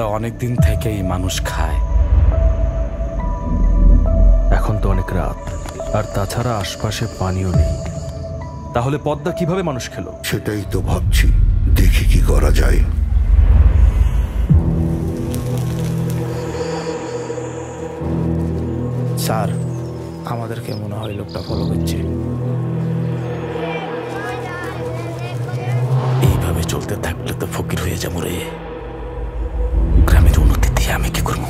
পদ্মা অনেকদিন থেকেই মানুষ খায়। এখন তো অনেক রাত, আর তাছাড়া আশপাশে পানিও নেই। তাহলে পদ্মা কিভাবে মানুষ খেলো? সেটাই তো ভাবছি, দেখি কি করা যায়। স্যার, আমাদেরকে মনে হয় লোকটা ফলো করছে। এইভাবে চলতে থাকলে তো ফকির হয়ে যাবো রে। গ্রামের উন্নতি দিয়ে আমি কি করবো?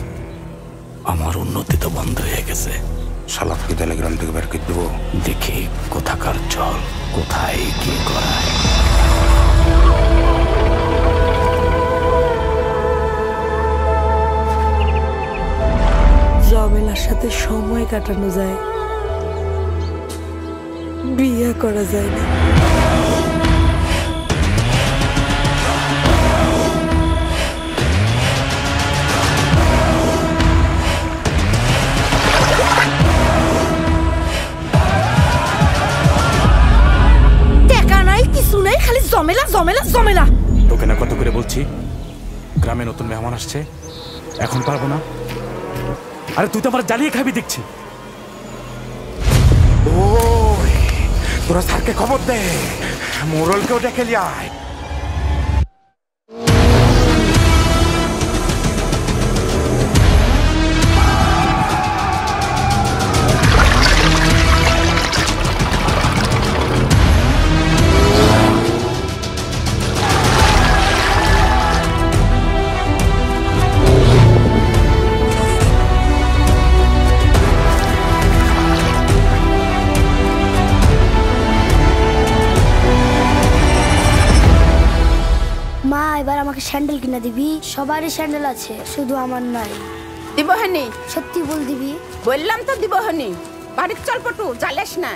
আমার উন্নতি তো বন্ধ হয়ে গেছে। শালাফকে তাহলে গ্রাম থেকে বের করে দেবো। দেখি কোথাকার জল কোথায় কি করায়। জমেলার সাথে সময় কাটানো যায়, বিয়ে করা যায় না। টাকা নাই, কিছু নাই, খালি জমেলা জমেলা জমেলা। তোকে না কত করে বলছি, গ্রামে নতুন মেহমান আসছে, এখন পারবো না। আরে তুই তো আমার জ্বালিয়ে খাবি দেখছি। ওই তোরা স্যারকে খবর দে, মোরলকেও ডেকে নিয়ে আয়। মা, এবার আমাকে স্যান্ডেল কিনে দিবি? সবারই স্যান্ডেল আছে, শুধু আমার নাই। দিব হানি? সত্যি বল দিবি? বললাম তো দিব হানি। বাড়ির চল পটু, জ্বালিস না।